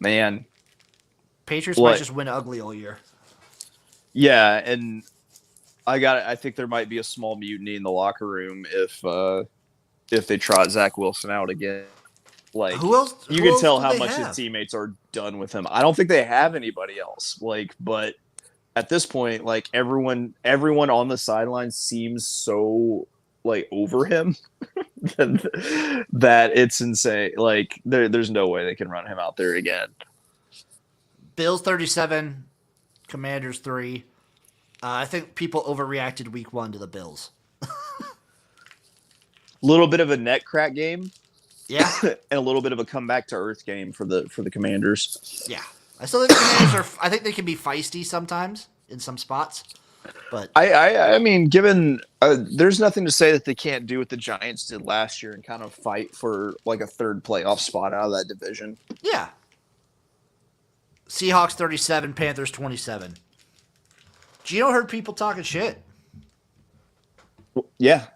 Man. Patriots might just win ugly all year. Yeah, and I think there might be a small mutiny in the locker room if they trot Zach Wilson out again. Who else? You can tell how much his teammates are done with him. I don't think they have anybody else. But at this point, everyone on the sideline seems so over him that it's insane. There's no way they can run him out there again. Bills 37, Commanders 3. I think people overreacted week 1 to the Bills. Little bit of a net crack game. Yeah. And a little bit of a comeback to earth game for the Commanders. Yeah. I still think the Commanders I think they can be feisty sometimes in some spots. But I mean, given there's nothing to say that they can't do what the Giants did last year and kind of fight for a third playoff spot out of that division. Yeah. Seahawks 37, Panthers 27. Gino heard people talking shit. Yeah,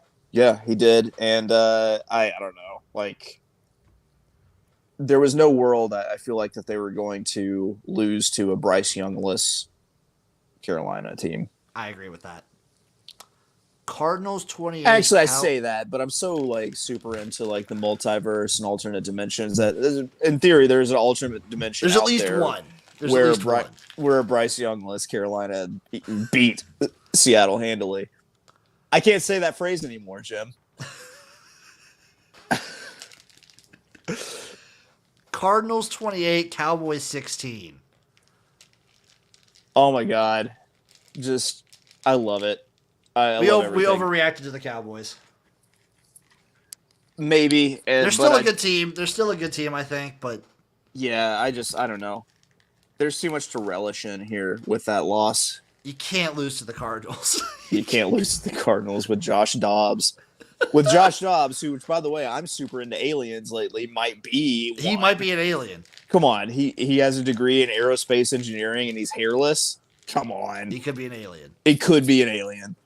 he did, and I don't know, there was no world I feel like that they were going to lose to a Bryce Young-less Carolina team. I agree with that. Cardinals 28. Actually, I say that, but I'm so super into the multiverse and alternate dimensions that in theory there's an alternate dimension. There's at least one. Where a Bryce Young-less Carolina beat Seattle handily. I can't say that phrase anymore, Jim. Cardinals 28, Cowboys 16. Oh my God. I love it. We overreacted to the Cowboys. Maybe. They're still a good team. They're still a good team, I think, but yeah, I don't know. There's too much to relish in here with that loss. You can't lose to the Cardinals. You can't lose to the Cardinals with Josh Dobbs. With Josh Dobbs, who, by the way, I'm super into aliens lately, might be one. He might be an alien. Come on. He has a degree in aerospace engineering and he's hairless. Come on. He could be an alien. It could be an alien.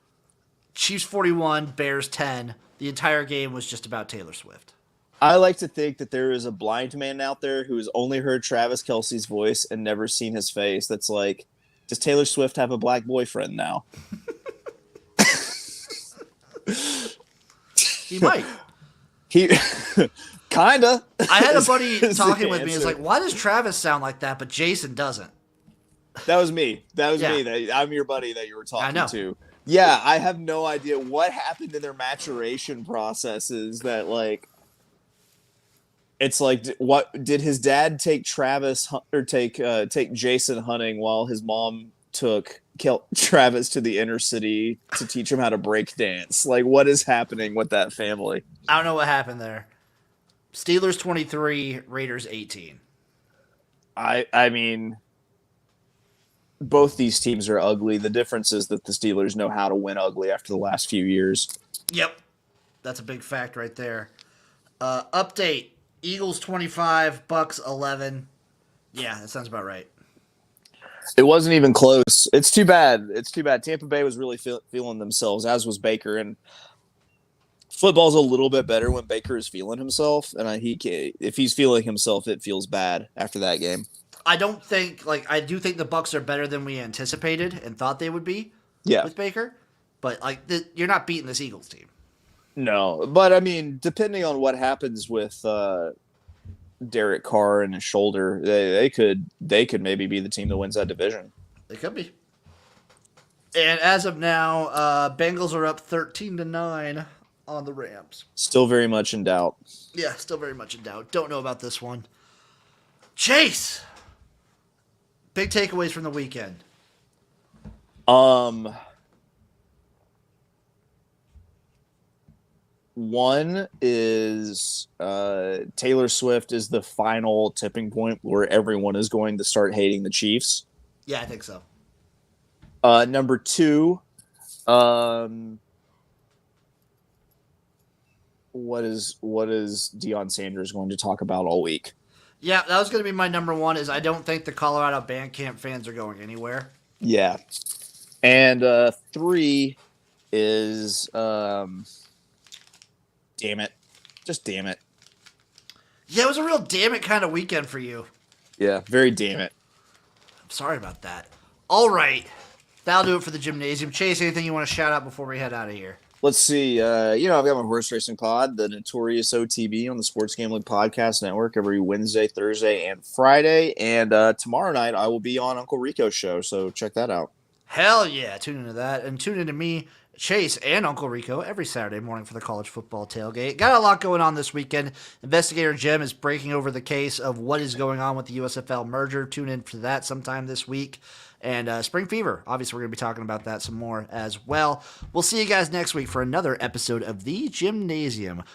Chiefs 41, Bears 10. The entire game was just about Taylor Swift. I like to think that there is a blind man out there who has only heard Travis Kelce's voice and never seen his face. That's like, does Taylor Swift have a black boyfriend now? He might. He kinda. I had a buddy is talking the with me. It's answer. like, why does Travis sound like that, but Jason doesn't? That was me. That was Yeah. me. I'm your buddy that you were I talking know. to. Yeah, I have no idea what happened in their maturation processes that like it's like what did his dad take take Jason hunting while his mom took Travis to the inner city to teach him how to break dance? Like what is happening with that family? I don't know what happened there. Steelers 23, Raiders 18. I mean both these teams are ugly. The difference is that the Steelers know how to win ugly after the last few years. Yep. That's a big fact right there. Update. Eagles 25, Bucks 11. Yeah, that sounds about right. It wasn't even close. It's too bad. It's too bad. Tampa Bay was really feeling themselves, as was Baker. And football's a little bit better when Baker is feeling himself. And if he's feeling himself, it feels bad after that game. I do think the Bucks are better than we anticipated and thought they would be. Yeah. With Baker, but you're not beating this Eagles team. No, but I mean, depending on what happens with Derek Carr and his shoulder, they could maybe be the team that wins that division. They could be. And as of now, Bengals are up 13-9 on the Rams. Still very much in doubt. Yeah, still very much in doubt. Don't know about this one. Chase. Big takeaways from the weekend. One is Taylor Swift is the final tipping point where everyone is going to start hating the Chiefs. Yeah, I think so. Number two, what is Deion Sanders going to talk about all week? Yeah, that was going to be my number one. Is I don't think the Colorado Bandcamp fans are going anywhere. Yeah, and three is damn it, just damn it. Yeah, it was a real damn it kind of weekend for you. Yeah, very damn it. I'm sorry about that. All right, that'll do it for the Jimnasium. Chase, anything you want to shout out before we head out of here? Let's see. I've got my horse racing pod, the Notorious OTB, on the Sports Gambling Podcast Network every Wednesday, Thursday, and Friday. And tomorrow night I will be on Uncle Rico's show, so check that out. Hell yeah, tune into that. And tune into me, Chase, and Uncle Rico every Saturday morning for the college football tailgate. Got a lot going on this weekend. Investigator Jim is breaking over the case of what is going on with the USFL merger. Tune in for that sometime this week. And Spring Fever. Obviously, we're going to be talking about that some more as well. We'll see you guys next week for another episode of The Jimnasium.